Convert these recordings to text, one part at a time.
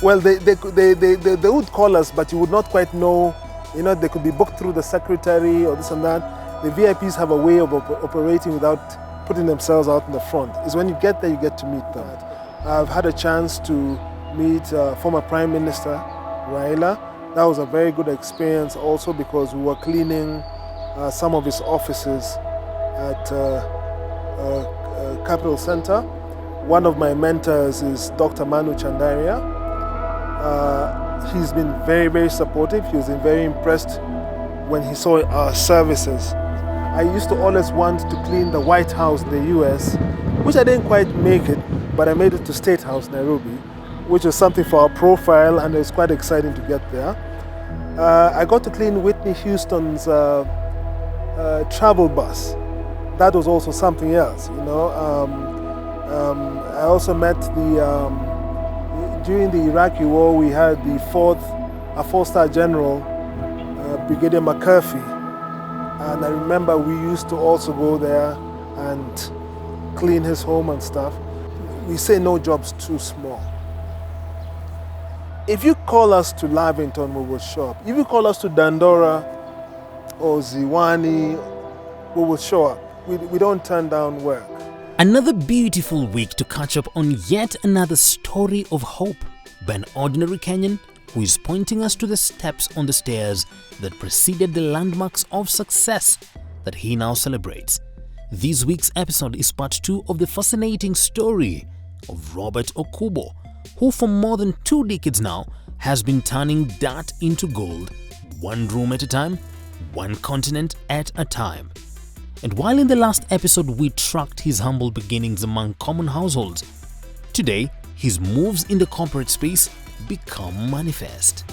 Well, they would call us, but you would not quite know. You know, they could be booked through the secretary or this and that. The VIPs have a way of operating without putting themselves out in the front. It's when you get there, you get to meet them. I've had a chance to meet former Prime Minister Raila. That was a very good experience also because we were cleaning some of his offices at Capital Center. One of my mentors is Dr. Manu Chandaria. He's been very, very supportive. He was very impressed when he saw our services. I used to always want to clean the White House in the US, which I didn't quite make it, but I made it to State House, Nairobi, which was something for our profile, and it was quite exciting to get there. I got to clean Whitney Houston's travel bus. That was also something else, you know. I also met during the Iraqi war, we had a four-star general, Brigadier McCurfie. And I remember we used to also go there and clean his home and stuff. We say no job's too small. If you call us to Lavington, we will show up. If you call us to Dandora or Ziwani, we will show up. We don't turn down work. Another beautiful week to catch up on yet another story of hope by an ordinary Kenyan who is pointing us to the steps on the stairs that preceded the landmarks of success that he now celebrates. This week's episode is part 2 of the fascinating story of Robert Okubo, who for more than 2 decades now has been turning dirt into gold, one room at a time, one continent at a time. And while in the last episode we tracked his humble beginnings among common households, today his moves in the corporate space become manifest.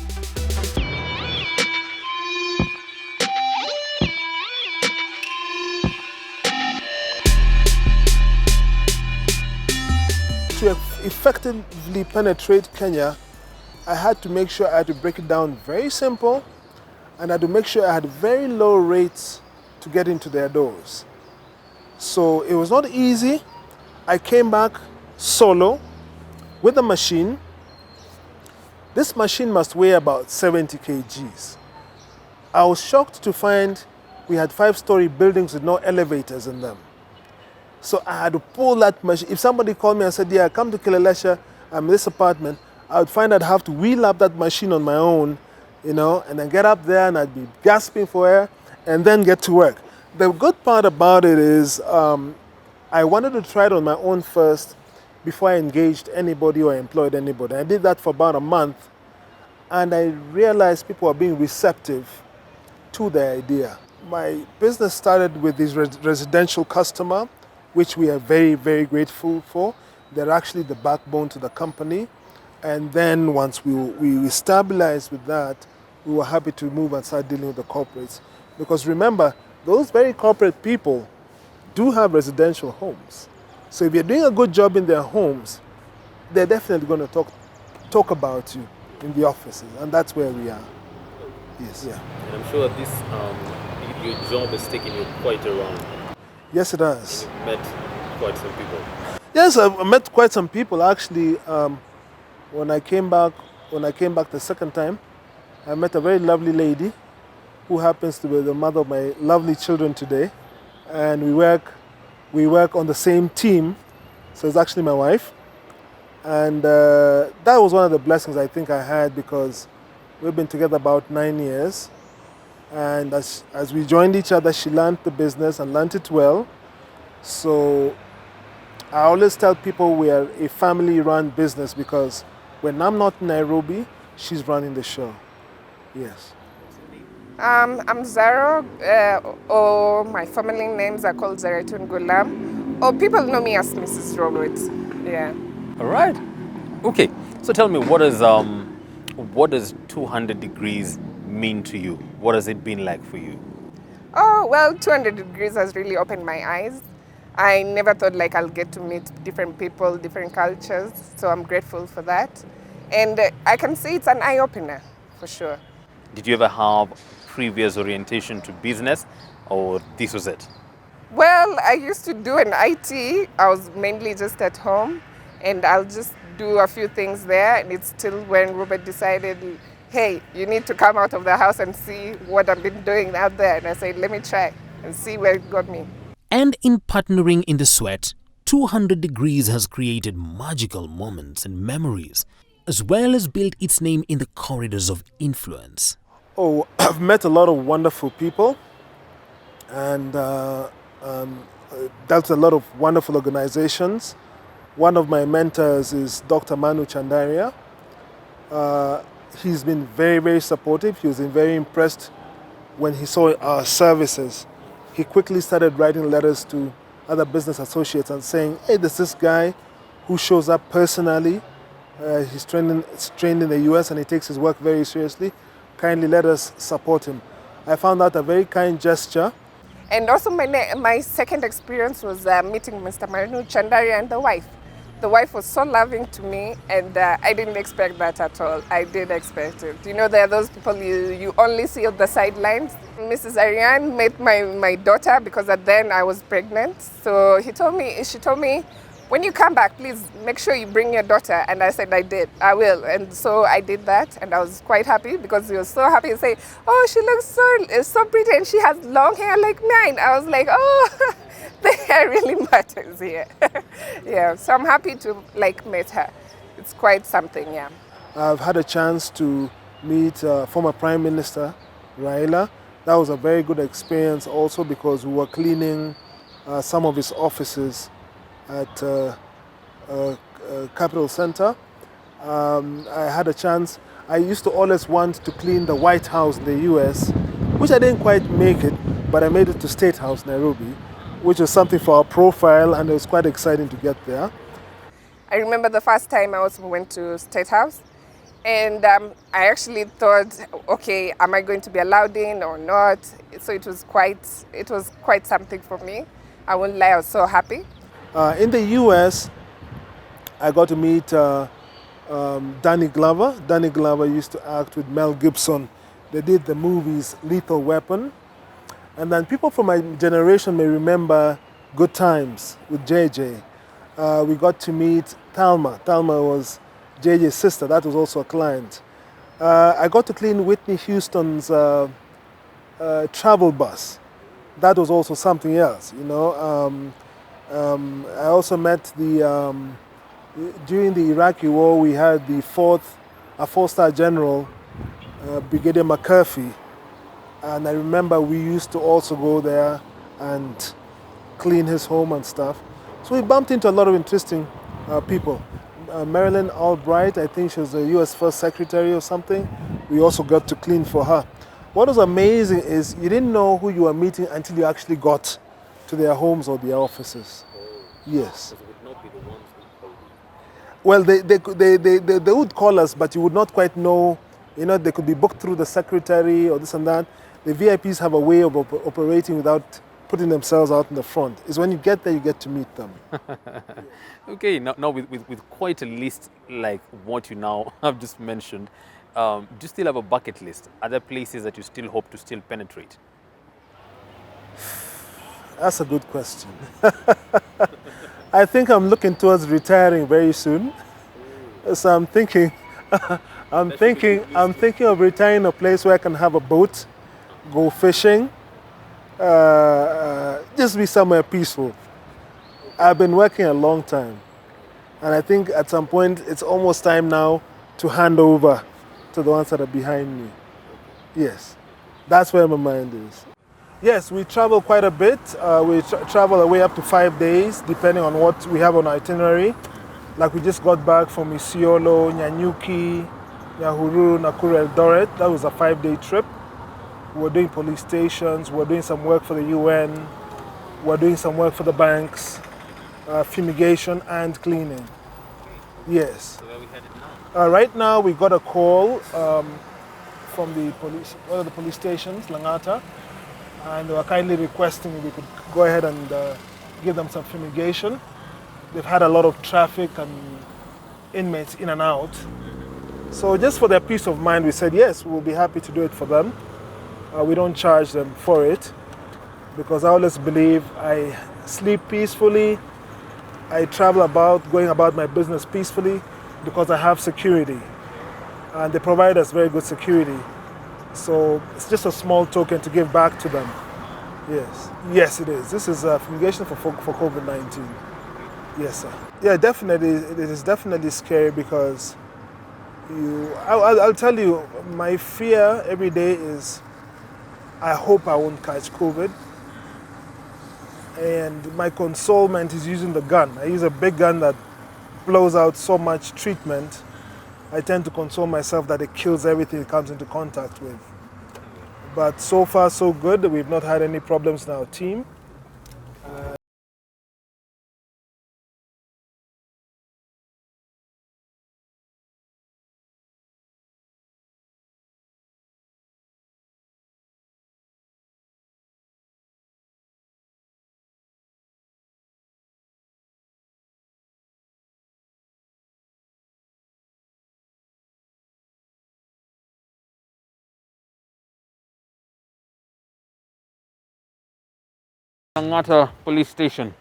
To effectively penetrate Kenya, I had to make sure I had to break it down very simple, and I had to make sure I had very low rates to get into their doors. So it was not easy. I came back solo with a machine. This machine must weigh about 70 kgs. I was shocked to find we had 5-story buildings with no elevators in them. So I had to pull that machine. If somebody called me and said, yeah, come to Kilelesha, I'm in this apartment, I would find I'd have to wheel up that machine on my own, you know, and then get up there and I'd be gasping for air and then get to work. The good part about it is I wanted to try it on my own first before I engaged anybody or employed anybody. I did that for about a month, and I realized people were being receptive to the idea. My business started with this residential customer, which we are very, very grateful for. They're actually the backbone to the company. And then once we stabilized with that, we were happy to move and start dealing with the corporates. Because remember, those very corporate people do have residential homes. So if you're doing a good job in their homes, they're definitely going to talk about you in the offices, and that's where we are. Yes. Yeah. And I'm sure this your job has taken you quite around. Yes, it has. You've met quite some people. Yes, I met quite some people actually. When I came back the second time, I met a very lovely lady who happens to be the mother of my lovely children today, and we work on the same team. So it's actually my wife, and that was one of the blessings I think I had, because we've been together about 9 years, and as we joined each other, she learned the business and learned it well. So I always tell people we are a family-run business, because when I'm not in Nairobi, she's running the show. Yes. I'm Zara, or my family names are called Zaratun Gulam, or people know me as Mrs. Roberts. Yeah. All right. Okay. So tell me, what does 200 degrees mean to you? What has it been like for you? Oh, well, 200 degrees has really opened my eyes. I never thought I'll get to meet different people, different cultures, so I'm grateful for that. And I can say it's an eye-opener, for sure. Did you ever have previous orientation to business, or this was it? Well, I used to do an IT. I was mainly just at home, and I'll just do a few things there, and it's still when Robert decided, hey, you need to come out of the house and see what I've been doing out there. And I said, let me try and see where it got me. And in partnering in the sweat, 200 Degrees has created magical moments and memories, as well as built its name in the corridors of influence. Oh, I've met a lot of wonderful people and dealt with a lot of wonderful organizations. One of my mentors is Dr. Manu Chandaria. He's been very, very supportive. He was very impressed when he saw our services. He quickly started writing letters to other business associates and saying, hey, there's this guy who shows up personally. He's trained in the US and he takes his work very seriously. Kindly let us support him. I found that a very kind gesture. And also my second experience was meeting Mr. Manu Chandaria and the wife. The wife was so loving to me, and I didn't expect that at all. I did expect it. You know, there are those people you only see on the sidelines. Mrs. Ariane met my daughter because at then I was pregnant. So she told me, when you come back, please make sure you bring your daughter. And I said, I will. And so I did that, and I was quite happy because he was so happy to say, oh, she looks so pretty and she has long hair like mine. I was like, oh, the hair really matters here. Yeah, so I'm happy to meet her. It's quite something, yeah. I've had a chance to meet former Prime Minister Raila. That was a very good experience also because we were cleaning some of his offices at Capital Center. I had a chance. I used to always want to clean the White House in the US, which I didn't quite make it, but I made it to State House, Nairobi, which was something for our profile, and it was quite exciting to get there. I remember the first time I also went to State House, and I actually thought, okay, am I going to be allowed in or not? So it was quite something for me. I won't lie, I was so happy. In the US, I got to meet Danny Glover. Danny Glover used to act with Mel Gibson. They did the movies Lethal Weapon. And then people from my generation may remember Good Times with JJ. We got to meet Thalma. Thalma was JJ's sister. That was also a client. I got to clean Whitney Houston's travel bus. That was also something else, you know. I also met during the Iraqi war, we had a four-star general, Brigadier McCurphy. And I remember we used to also go there and clean his home and stuff. So we bumped into a lot of interesting people. Marilyn Albright, I think she was the US First Secretary or something. We also got to clean for her. What was amazing is you didn't know who you were meeting until you actually got to their homes or their offices. Yes. It would not be the ones who called you. Well, they would call us, but you would not quite know. You know, they could be booked through the secretary or this and that. The VIPs have a way of operating without putting themselves out in the front. It's when you get there, you get to meet them. Okay, now with quite a list like what you now have just mentioned, do you still have a bucket list? Are there places that you still hope to still penetrate? That's a good question. I think I'm looking towards retiring very soon. So I'm thinking of retiring in a place where I can have a boat, go fishing, just be somewhere peaceful. I've been working a long time, and I think at some point it's almost time now to hand over to the ones that are behind me. Yes, that's where my mind is. Yes, we travel quite a bit. We travel away up to 5 days, depending on what we have on our itinerary. Like we just got back from Isiolo, Nyanyuki, Nyahururu, Nakuru, Eldoret. That was a 5-day trip. We were doing police stations, we were doing some work for the UN, we were doing some work for the banks, fumigation and cleaning. Yes. So where are we headed now? Right now we got a call from the police, one of the police stations, Langata, and they were kindly requesting if we could go ahead and give them some fumigation. They've had a lot of traffic and inmates in and out. So just for their peace of mind, we said, yes, we'll be happy to do it for them. We don't charge them for it because I always believe I sleep peacefully, I travel about, going about my business peacefully. because I have security, and they provide us very good security. So it's just a small token to give back to them. Yes, yes, it is. This is a fumigation for COVID-19. Yes, sir. Yeah, definitely. It is definitely scary because I'll tell you, my fear every day is I hope I won't catch COVID. And my consolement is using the gun. I use a big gun that blows out so much treatment. I tend to console myself that it kills everything it comes into contact with. But so far, so good. We've not had any problems in our team. Langata police station,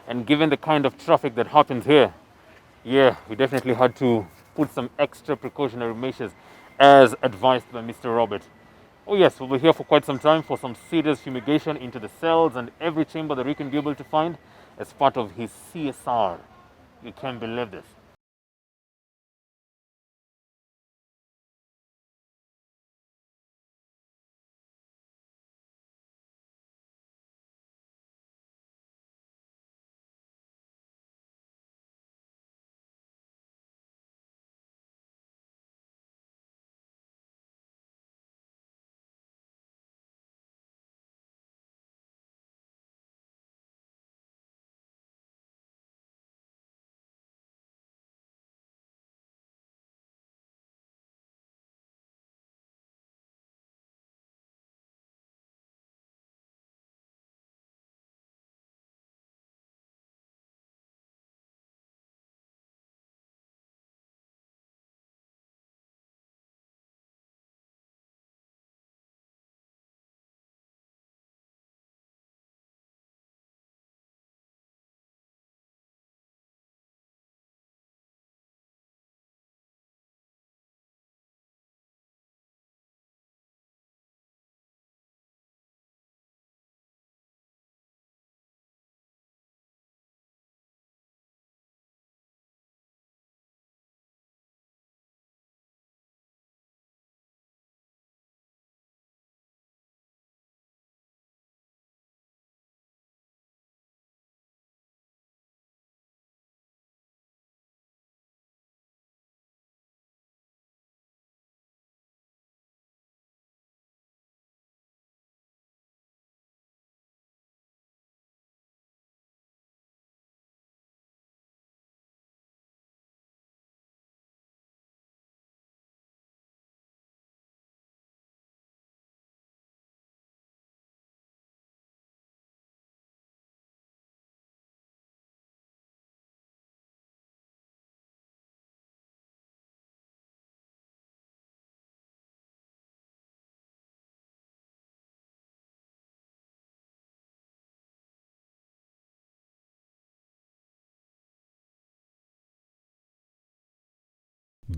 and given the kind of traffic that happens here, yeah, we definitely had to put some extra precautionary measures as advised by Mr. Robert. Oh yes, we'll be here for quite some time for some serious fumigation into the cells and every chamber that we can be able to find as part of his CSR. You can't believe this.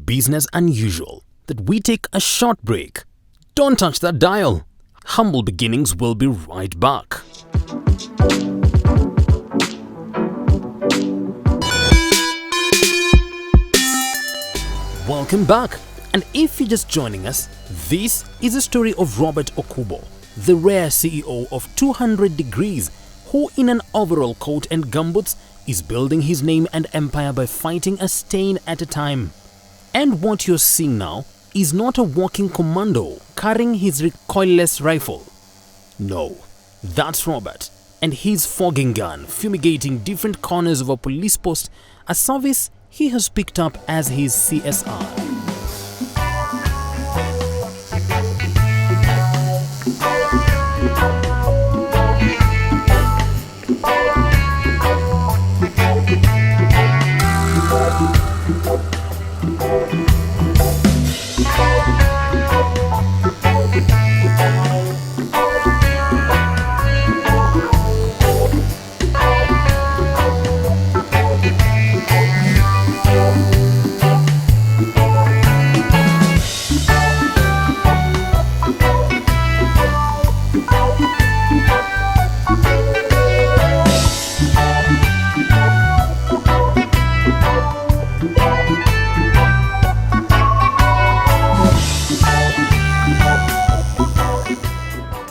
Business unusual that we take a short break. Don't touch that dial. Humble Beginnings will be right back. Welcome back. And if you're just joining us, this is the story of Robert Okubo, the rare CEO of 200 Degrees, who in an overall coat and gumboots is building his name and empire by fighting a stain at a time. And what you're seeing now is not a walking commando carrying his recoilless rifle. No, that's Robert and his fogging gun fumigating different corners of a police post, a service he has picked up as his CSR.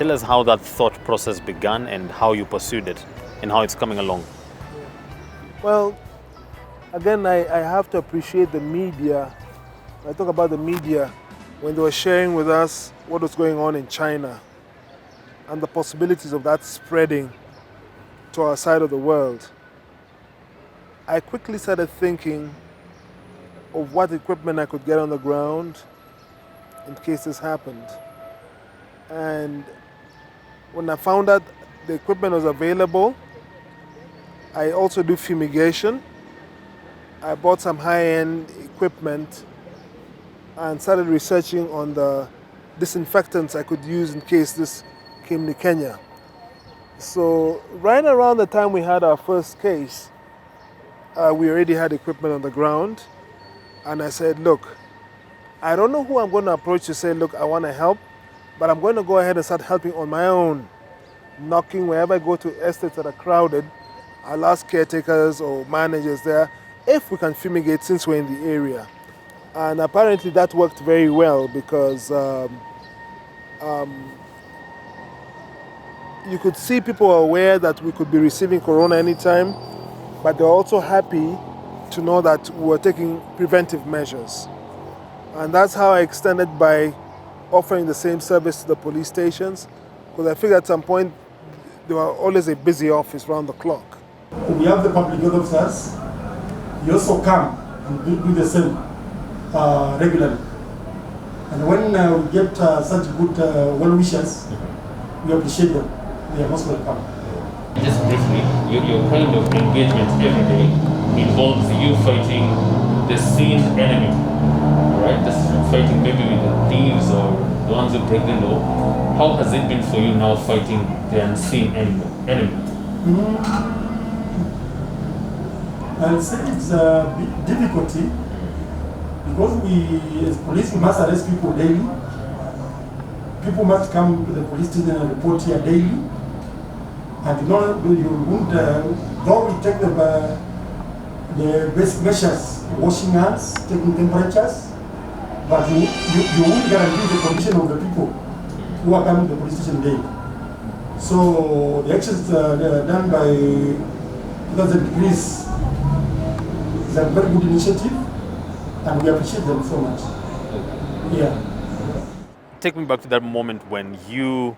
Tell us how that thought process began and how you pursued it and how it's coming along. Well, again, I have to appreciate the media. I talk about the media when they were sharing with us what was going on in China and the possibilities of that spreading to our side of the world. I quickly started thinking of what equipment I could get on the ground in case this happened. And when I found out the equipment was available, I also do fumigation. I bought some high-end equipment and started researching on the disinfectants I could use in case this came to Kenya. So right around the time we had our first case, we already had equipment on the ground. And I said, look, I don't know who I'm going to approach to say, look, I want to help, but I'm going to go ahead and start helping on my own. Knocking wherever I go to estates that are crowded, I'll ask caretakers or managers there if we can fumigate since we're in the area. And apparently that worked very well because you could see people were aware that we could be receiving corona anytime, but they're also happy to know that we were taking preventive measures. And that's how I extended by offering the same service to the police stations, because I figured at some point they were always a busy office round the clock. We have the public health officers. You also come and do the same regularly. And when we get such good well-wishers, we appreciate them. They are most welcome. Just briefly, your kind of engagement every day involves you fighting the seen enemy, right? Just fighting maybe with the thieves or the ones who break the law. How has it been for you now fighting the unseen enemy? I'd say it's a bit difficulty because we, as police, we must arrest people daily. People must come to the police station and report here daily. And you know, you won't, though we take the basic measures, washing hands, taking temperatures, but you won't guarantee the condition of the people who are coming to the police station daily. So the actions done by 2000 degrees is a very good initiative, and we appreciate them so much. Yeah. Take me back to that moment when you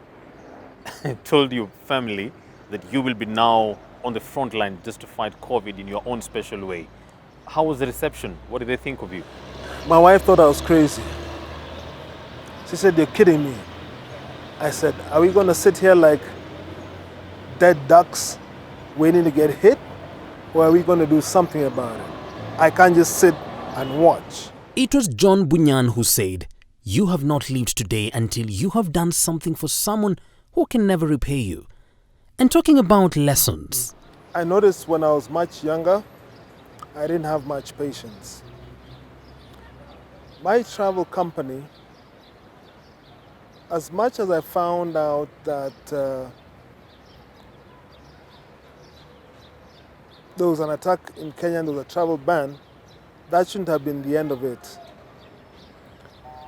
told your family that you will be now on the front line just to fight COVID in your own special way. How was the reception? What did they think of you? My wife thought I was crazy. She said, you're kidding me. I said, are we going to sit here like dead ducks waiting to get hit? Or are we going to do something about it? I can't just sit and watch. It was John Bunyan who said, you have not lived today until you have done something for someone who can never repay you. And talking about lessons. I noticed when I was much younger, I didn't have much patience. My travel company, as much as I found out that there was an attack in Kenya and there was a travel ban, that shouldn't have been the end of it.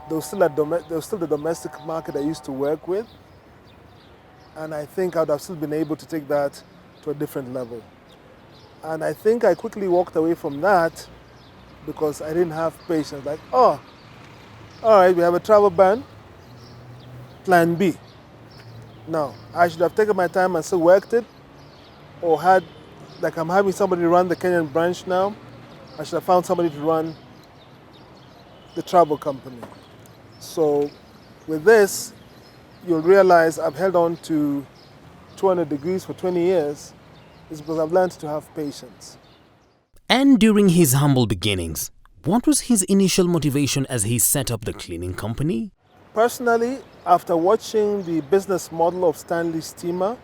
There was still the domestic market I used to work with, and I think I would have still been able to take that to a different level. And I think I quickly walked away from that because I didn't have patience. Like, oh, all right, we have a travel ban, plan B. No, I should have taken my time and still worked it, or had, like I'm having somebody run the Kenyan branch now, I should have found somebody to run the travel company. So with this, you'll realize I've held on to 200 degrees for 20 years. It's because I've learned to have patience. And during his humble beginnings, what was his initial motivation as he set up the cleaning company? Personally, after watching the business model of Stanley Steamer,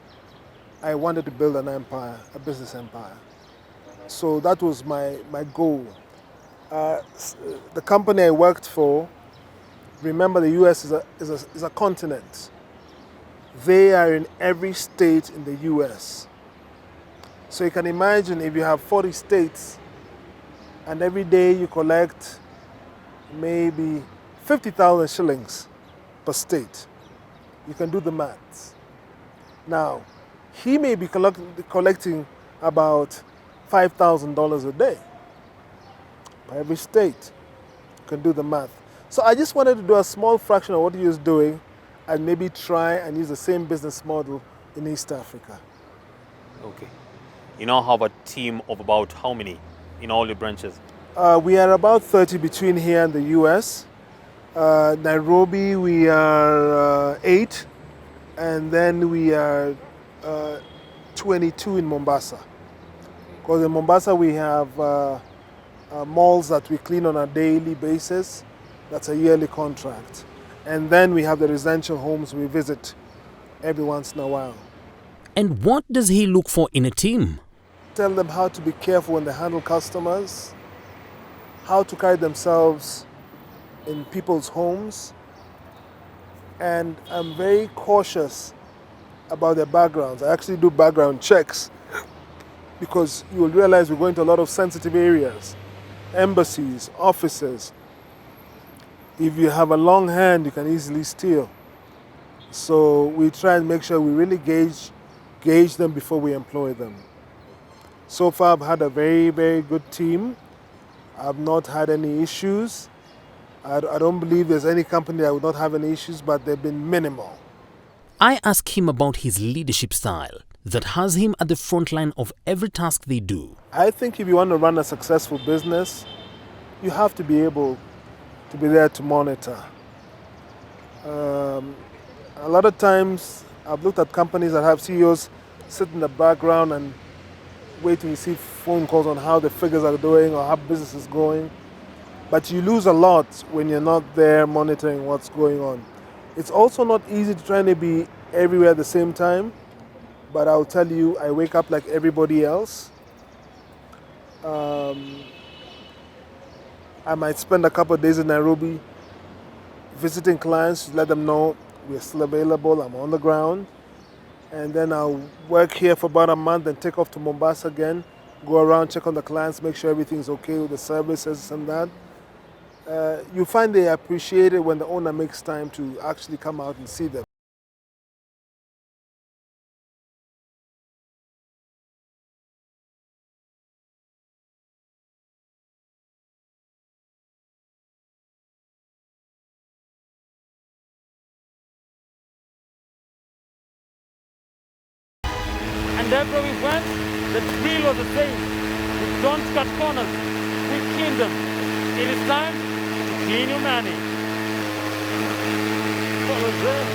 I wanted to build an empire, a business empire. So that was my goal. The company I worked for, remember the US is a continent. They are in every state in the US. So you can imagine if you have 40 states and every day you collect maybe 50,000 shillings per state. You can do the maths. Now, he may be collecting about $5,000 a day by every state. You can do the math. So I just wanted to do a small fraction of what he was doing and maybe try and use the same business model in East Africa. Okay. You now have a team of about how many in all your branches? We are about 30 between here and the US. Nairobi, we are 8. And then we are 22 in Mombasa. Because in Mombasa, we have malls that we clean on a daily basis. That's a yearly contract. And then we have the residential homes we visit every once in a while. And what does he look for in a team? Tell them how to be careful when they handle customers, how to carry themselves in people's homes. And I'm very cautious about their backgrounds. I actually do background checks because you will realize we're going to a lot of sensitive areas, embassies, offices. If you have a long hand, you can easily steal. So we try and make sure we really gauge them before we employ them. So far, I've had a very, very good team. I've not had any issues. I don't believe there's any company that would not have any issues, but they've been minimal. I ask him about his leadership style that has him at the front line of every task they do. I think if you want to run a successful business, you have to be able to be there to monitor. A lot of times, I've looked at companies that have CEOs sit in the background and wait to receive phone calls on how the figures are doing or how business is going. But you lose a lot when you're not there monitoring what's going on. It's also not easy to try to be everywhere at the same time, but I'll tell you, I wake up like everybody else. I might spend a couple of days in Nairobi visiting clients to let them know we're still available, I'm on the ground. And then I'll work here for about a month and take off to Mombasa again, go around, check on the clients, make sure everything's okay with the services and that. You find they appreciate it when the owner makes time to actually come out and see them. And everywhere we went, the drill was the same. We don't cut corners, we clean them. It is time to clean your money. What was that?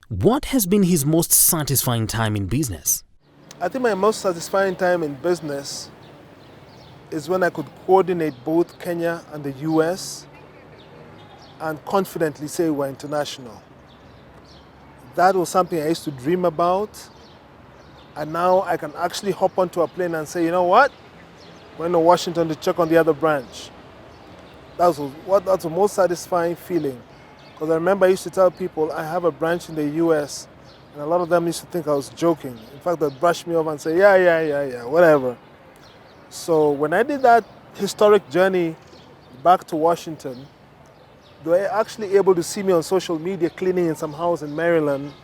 What has been his most satisfying time in business? I think my most satisfying time in business is when I could coordinate both Kenya and the US and confidently say we're international. That was something I used to dream about, and now I can actually hop onto a plane and say, you know what? We're in Washington to check on the other branch. That's the most satisfying feeling. Because I remember I used to tell people I have a branch in the US, and a lot of them used to think I was joking. In fact, they'd brush me off and say, yeah, whatever. So when I did that historic journey back to Washington, they were actually able to see me on social media cleaning in some house in Maryland.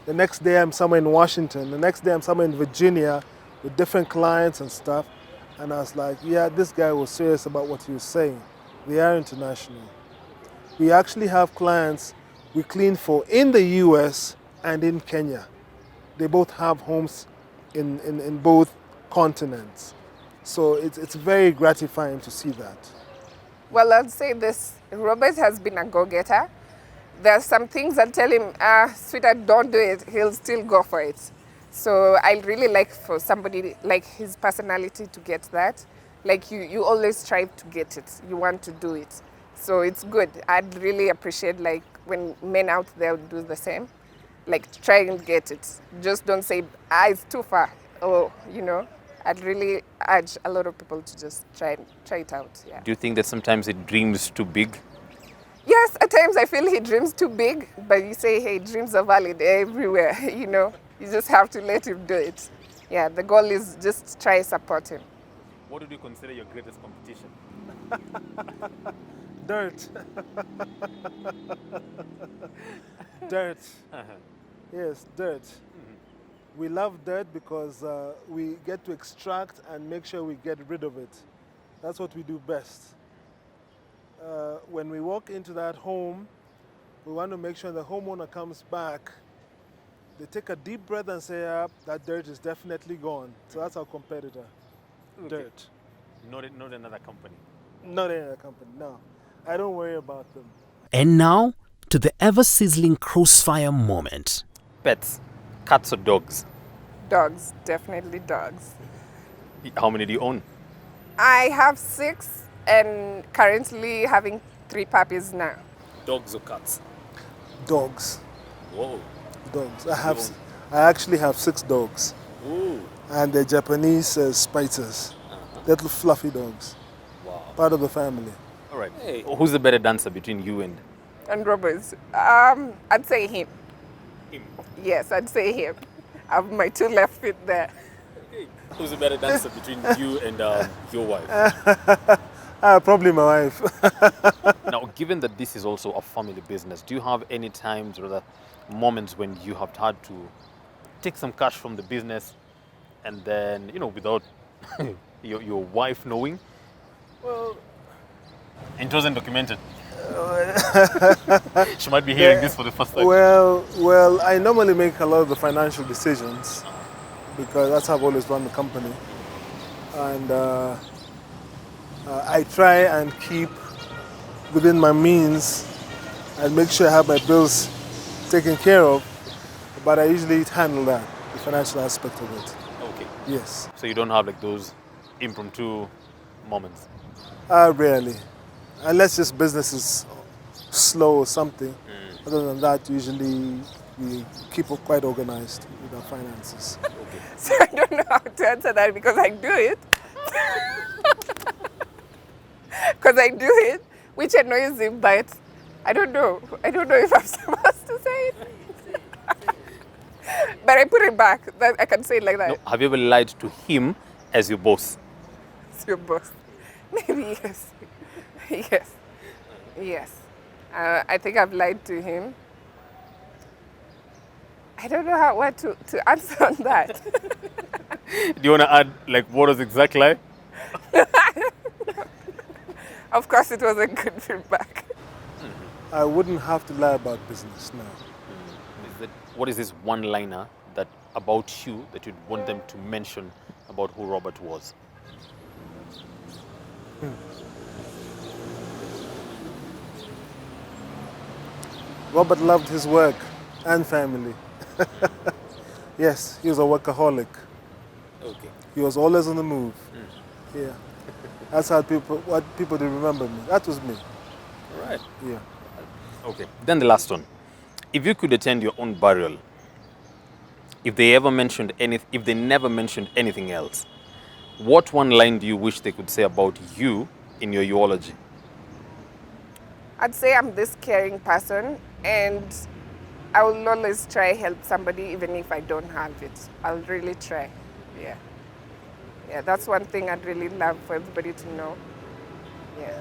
The next day I'm somewhere in Washington. The next day I'm somewhere in Virginia with different clients and stuff. And I was like, yeah, this guy was serious about what he was saying. They are international. We actually have clients we clean for in the US and in Kenya. They both have homes in both continents. So it's very gratifying to see that. Well, I'll say this, Robert has been a go-getter. There are some things that tell him, sweetheart, don't do it, he'll still go for it. So I really like for somebody like his personality to get that. Like you always strive to get it, you want to do it. So it's good. I'd really appreciate like when men out there would do the same. Like try and get it. Just don't say, it's too far. Or, I'd really urge a lot of people to just try it out. Yeah. Do you think that sometimes he dreams too big? Yes, at times I feel he dreams too big, but you say, hey, dreams are valid everywhere, You just have to let him do it. Yeah, the goal is just try support him. What would you consider your greatest competition? Dirt. Dirt. Yes, dirt. We love dirt because we get to extract and make sure we get rid of it. That's what we do best. When we walk into that home, we want to make sure the homeowner comes back. They take a deep breath and say, that dirt is definitely gone. So that's our competitor, dirt. Not another company. Not another company, no. I don't worry about them. And now, to the ever-sizzling crossfire moment. Pets, cats or dogs? Dogs, definitely dogs. How many do you own? I have 6 and currently having 3 puppies now. Dogs or cats? Dogs. Whoa. Dogs. I actually have 6 dogs. Ooh. And they're Japanese spiters. Little fluffy dogs. Wow. Part of the family. All right. Hey. Who's the better dancer between you and? And Roberts. I'd say him. Him. Yes, I'd say him. I have my 2 left feet there. Who's the better dancer between you and your wife? Probably my wife. Now, given that this is also a family business, do you have any times or rather moments when you have had to take some cash from the business and then, without your wife knowing? Well, it wasn't documented. She might be hearing this for the first time. Well, I normally make a lot of the financial decisions because that's how I've always run the company. And I try and keep within my means and make sure I have my bills taken care of, but I usually handle that, the financial aspect of it. Okay. Yes. So you don't have like those impromptu moments? Rarely. Unless just business is slow or something. Other than that, usually we keep it quite organized with our finances. Okay. So I don't know how to answer that because I do it. Because I do it, which annoys him, but I don't know. I don't know if I'm supposed to say it. But I put it back. I can say it like that. No, have you ever lied to him as your boss? It's your boss. Maybe yes. Yes. Yes. I think I've lied to him. I don't know what to answer on that. Do you want to add like what was the exact lie? Of course, it was a good feedback. I wouldn't have to lie about business now. What is this one-liner that about you that you'd want them to mention about who Robert was? Robert loved his work and family. Yes, he was a workaholic. Okay. He was always on the move. Yeah. That's how what people do remember me. That was me. All right. Yeah. Okay. Then the last one. If you could attend your own burial, if they never mentioned anything else, what one line do you wish they could say about you in your eulogy? I'd say I'm this caring person, and I will always try help somebody even if I don't have it. I'll really try. Yeah. Yeah, that's one thing I'd really love for everybody to know. Yeah.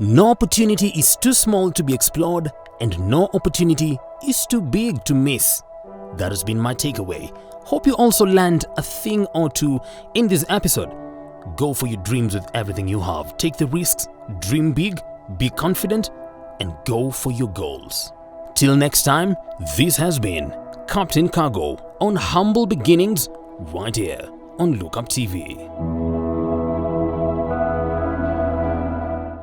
No opportunity is too small to be explored, and no opportunity is too big to miss. That has been my takeaway. Hope you also learned a thing or two in this episode. Go for your dreams with everything you have. Take the risks, dream big, be confident, and go for your goals. Till next time, this has been Captain Kago on Humble Beginnings right here on Lookup TV.